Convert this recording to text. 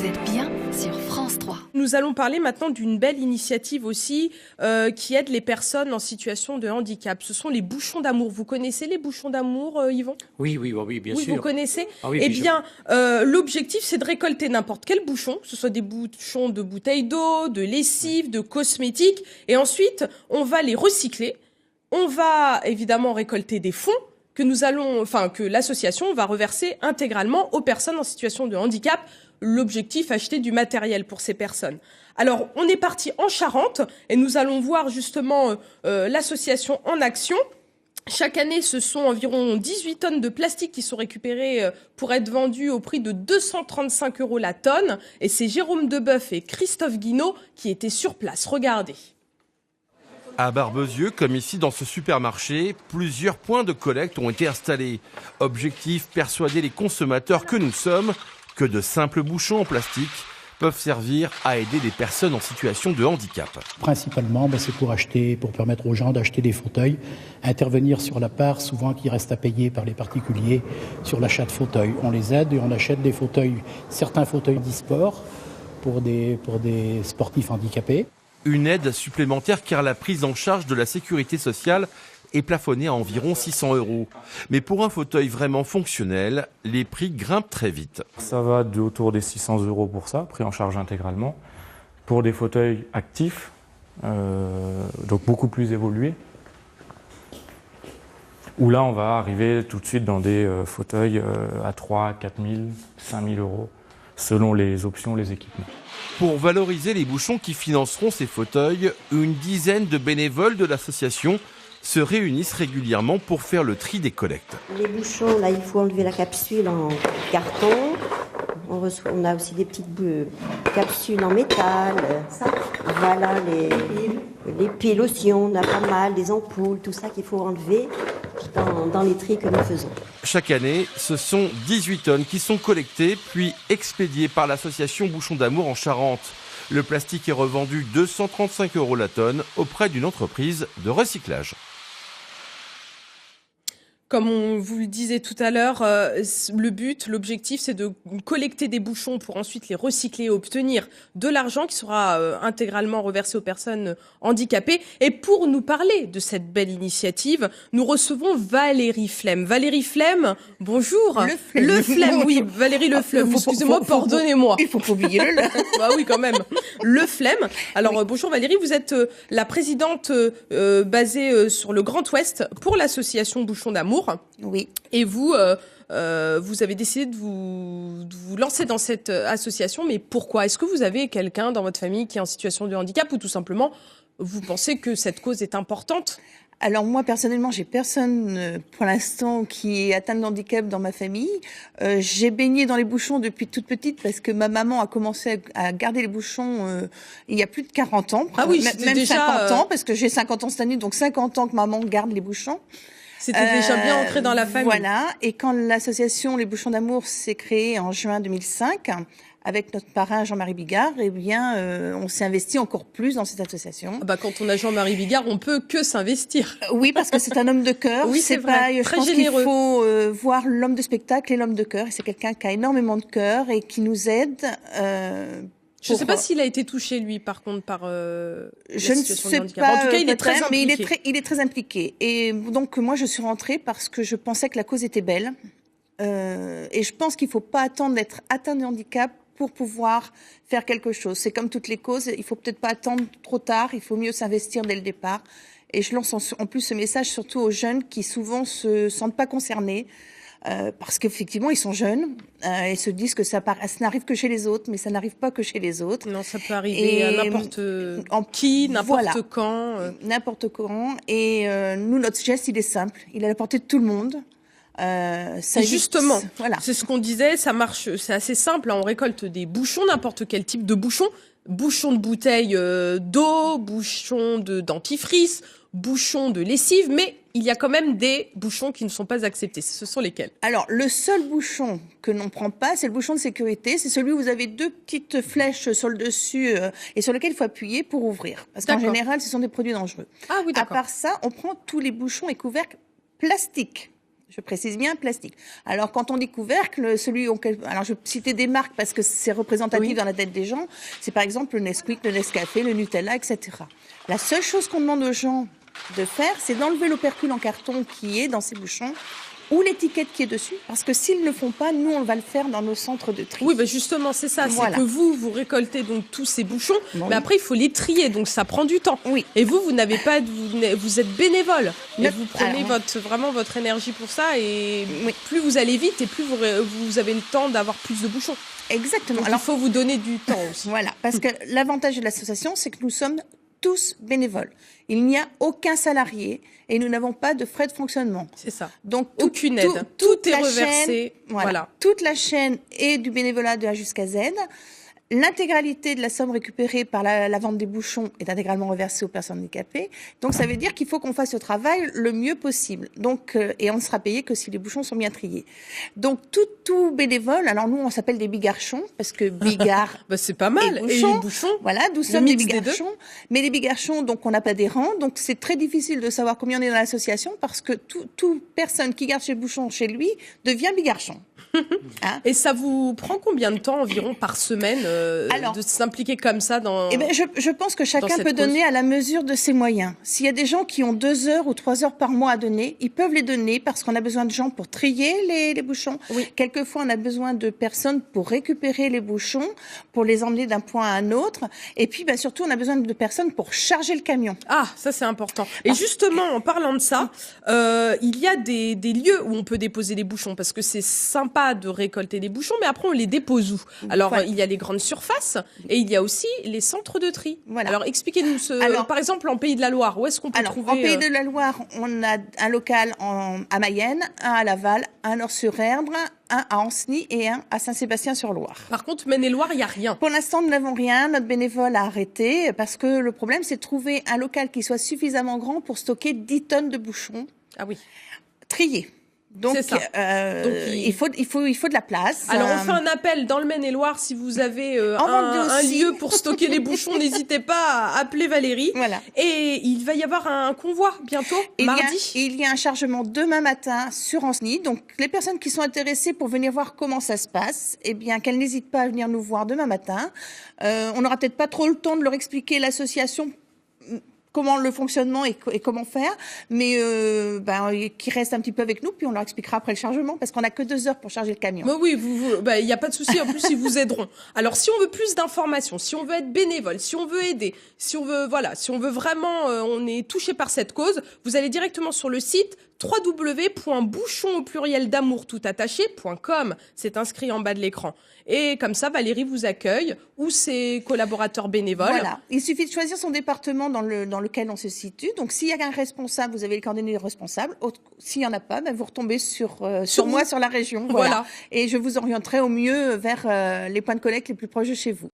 Vous êtes bien sur France 3. Nous allons parler maintenant d'une belle initiative aussi qui aide les personnes en situation de handicap. Ce sont les bouchons d'amour. Vous connaissez les bouchons d'amour, Yvon ? Oui, bien sûr. Vous connaissez ? Oui, Eh bien, l'objectif, c'est de récolter n'importe quel bouchon, que ce soit des bouchons de bouteilles d'eau, de lessive, de cosmétiques. Et ensuite, on va les recycler. On va évidemment récolter des fonds que l'association va reverser intégralement aux personnes en situation de handicap. L'objectif, acheter du matériel pour ces personnes. Alors, on est parti en Charente et nous allons voir justement l'association en action. Chaque année, ce sont environ 18 tonnes de plastique qui sont récupérées pour être vendues au prix de 235 € la tonne. Et c'est Jérôme Deboeuf et Christophe Guinaud qui étaient sur place. Regardez. À Barbezieux, comme ici dans ce supermarché, plusieurs points de collecte ont été installés. Objectif, persuader les consommateurs que nous sommes que de simples bouchons en plastique peuvent servir à aider des personnes en situation de handicap. Principalement, c'est pour permettre aux gens d'acheter des fauteuils, intervenir sur la part souvent qui reste à payer par les particuliers sur l'achat de fauteuils. On les aide et on achète des fauteuils, certains fauteuils d'e-sport pour des sportifs handicapés. Une aide supplémentaire car la prise en charge de la sécurité sociale est plafonnée à environ 600 €. Mais pour un fauteuil vraiment fonctionnel, les prix grimpent très vite. Ça va autour des 600 € pour ça, pris en charge intégralement. Pour des fauteuils actifs, donc beaucoup plus évolués, où là on va arriver tout de suite dans des fauteuils à 3 000, 4 000, 5 000 €, selon les options, les équipements. Pour valoriser les bouchons qui financeront ces fauteuils, une dizaine de bénévoles de l'association se réunissent régulièrement pour faire le tri des collectes. Les bouchons, là, il faut enlever la capsule en carton. On a aussi des petites capsules en métal. Voilà, les piles aussi, on a pas mal, des ampoules, tout ça qu'il faut enlever dans les tris que nous faisons. Chaque année, ce sont 18 tonnes qui sont collectées puis expédiées par l'association Bouchons d'amour en Charente. Le plastique est revendu 235 € la tonne auprès d'une entreprise de recyclage. Comme on vous le disait tout à l'heure, l'objectif, c'est de collecter des bouchons pour ensuite les recycler et obtenir de l'argent qui sera intégralement reversé aux personnes handicapées. Et pour nous parler de cette belle initiative, nous recevons Valérie Flem. Valérie Flem, bonjour. Le Flem, oui, Valérie Le Flem. Excusez-moi, pardonnez-moi. Il faut pas oublier le Bah oui, quand même. Le Flem. Alors, oui. Bonjour Valérie, vous êtes la présidente basée sur le Grand Ouest pour l'association Bouchons d'amour. Oui. Et vous avez décidé de vous lancer dans cette association, mais pourquoi ? Est-ce que vous avez quelqu'un dans votre famille qui est en situation de handicap ou tout simplement vous pensez que cette cause est importante ? Alors moi, personnellement, j'ai personne pour l'instant qui est atteint de handicap dans ma famille. J'ai baigné dans les bouchons depuis toute petite parce que ma maman a commencé à garder les bouchons il y a plus de 40 ans. Ah oui, même déjà, 50 ans, parce que j'ai 50 ans cette année, donc 50 ans que maman garde les bouchons. C'était déjà bien ancré dans la famille. Voilà, et quand l'association Les Bouchons d'Amour s'est créée en juin 2005, avec notre parrain Jean-Marie Bigard, eh bien, on s'est investi encore plus dans cette association. Quand on a Jean-Marie Bigard, on peut que s'investir. Oui, parce que c'est un homme de cœur. Oui, c'est vrai, très généreux. Je pense qu'il faut voir l'homme de spectacle et l'homme de cœur. Et c'est quelqu'un qui a énormément de cœur et qui nous aide. Je ne sais pas s'il a été touché, lui, par contre, par je ne sais pas. En tout cas, il est très impliqué. Mais il est très impliqué. Et donc, moi, je suis rentrée parce que je pensais que la cause était belle. Et je pense qu'il ne faut pas attendre d'être atteint de handicap pour pouvoir faire quelque chose. C'est comme toutes les causes, il ne faut peut-être pas attendre trop tard, il faut mieux s'investir dès le départ. Et je lance en plus ce message surtout aux jeunes qui souvent se sentent pas concernés. Parce qu'effectivement, ils sont jeunes et se disent que ça n'arrive que chez les autres, mais ça n'arrive pas que chez les autres. Non, ça peut arriver à n'importe qui, n'importe quand. N'importe quand. Et nous, notre geste, il est simple. Il est à la portée de tout le monde. Justement, voilà. C'est ce qu'on disait, ça marche, c'est assez simple. On récolte des bouchons, n'importe quel type de bouchon. Bouchons de bouteilles d'eau, bouchons de dentifrice, bouchons de lessive, mais il y a quand même des bouchons qui ne sont pas acceptés. Ce sont lesquels ? Alors, le seul bouchon que l'on ne prend pas, c'est le bouchon de sécurité. C'est celui où vous avez deux petites flèches sur le dessus et sur lequel il faut appuyer pour ouvrir. Parce qu'en général, ce sont des produits dangereux. Ah oui, d'accord. À part ça, on prend tous les bouchons et couvercles plastiques. Je précise bien plastique. Alors, quand on dit couvercle, alors je vais citer des marques parce que c'est représentatif dans la tête des gens. C'est par exemple le Nesquik, le Nescafé, le Nutella, etc. La seule chose qu'on demande aux gens de faire, c'est d'enlever l'opercule en carton qui est dans ces bouchons ou l'étiquette qui est dessus, parce que s'ils ne le font pas, nous, on va le faire dans nos centres de tri. Oui, justement, c'est ça. Voilà. C'est que vous récoltez donc tous ces bouchons, Oui. mais après, il faut les trier, donc ça prend du temps. Oui. Et vous n'avez pas, vous êtes bénévole. Et vous prenez alors, vraiment votre énergie pour ça, et Oui. plus vous allez vite, et plus vous avez le temps d'avoir plus de bouchons. Exactement. Donc, Alors, il faut vous donner du temps aussi. voilà, parce que l'avantage de l'association, c'est que nous sommes tous bénévoles. Il n'y a aucun salarié et nous n'avons pas de frais de fonctionnement. C'est ça. Donc Aucune aide. Tout est la reversé. chaîne, Voilà. Toute la chaîne est du bénévolat de A jusqu'à Z. L'intégralité de la somme récupérée par la vente des bouchons est intégralement reversée aux personnes handicapées. Donc ça veut dire qu'il faut qu'on fasse le travail le mieux possible. Donc et on ne sera payé que si les bouchons sont bien triés. Donc tout bénévole. Alors nous on s'appelle des bigarchons parce que bigard. C'est pas mal. Et les bouchons. Voilà, nous sommes des bigarchons. Mais les bigarchons, donc on n'a pas d'adhérents, donc c'est très difficile de savoir combien on est dans l'association parce que toute personne qui garde ses bouchons chez lui devient bigarchon. Hein? Et ça vous prend combien de temps environ par semaine de s'impliquer comme ça dans... Eh ben, je pense que chacun peut donner à la mesure de ses moyens. S'il y a des gens qui ont 2 heures ou 3 heures par mois à donner, ils peuvent les donner parce qu'on a besoin de gens pour trier les bouchons. Oui. Quelquefois, on a besoin de personnes pour récupérer les bouchons, pour les emmener d'un point à un autre. Et puis, surtout, on a besoin de personnes pour charger le camion. Ah, ça c'est important. Et justement, en parlant de ça, il y a des lieux où on peut déposer les bouchons parce que c'est sympa de récolter les bouchons, mais après on les dépose où? Alors Voilà. il y a les grandes surfaces et il y a aussi les centres de tri. Voilà. Alors expliquez-nous par exemple en Pays de la Loire, où est-ce qu'on peut trouver En Pays de la Loire, on a un local à Mayenne, un à Laval, un à Nord-sur-Erdre, un à Ancenis et un à Saint-Sébastien-sur-Loire. Par contre, Maine-et-Loire, il n'y a rien. Pour l'instant, nous n'avons rien. Notre bénévole a arrêté parce que le problème, c'est de trouver un local qui soit suffisamment grand pour stocker 10 tonnes de bouchons Ah oui. triés. Donc, C'est ça. Donc, il faut de la place. Alors on fait un appel dans le Maine-et-Loire, si vous avez En Vendée un aussi. lieu pour stocker les bouchons, n'hésitez pas à appeler Valérie. Voilà. Et il va y avoir un convoi bientôt, mardi. Il y a un chargement demain matin sur Ancenis. Donc, les personnes qui sont intéressées pour venir voir comment ça se passe, eh bien, qu'elles n'hésitent pas à venir nous voir demain matin. On n'aura peut-être pas trop le temps de leur expliquer comment le fonctionnement et comment faire, mais qui restent un petit peu avec nous, puis on leur expliquera après le chargement, parce qu'on n'a que 2 heures pour charger le camion. Mais oui, il n'y a pas de souci. En plus, ils vous aideront. Alors, si on veut plus d'informations, si on veut être bénévole, si on veut aider, si on veut vraiment, on est touché par cette cause, vous allez directement sur le site www.bouchon.d'amour.com. C'est inscrit en bas de l'écran. Et comme ça, Valérie vous accueille ou ses collaborateurs bénévoles. Voilà. Il suffit de choisir son département dans lequel on se situe. Donc, s'il y a un responsable, vous avez les coordonnées du responsable. S'il n'y en a pas, vous retombez sur moi, sur la région. Voilà. Et je vous orienterai au mieux vers les points de collecte les plus proches de chez vous.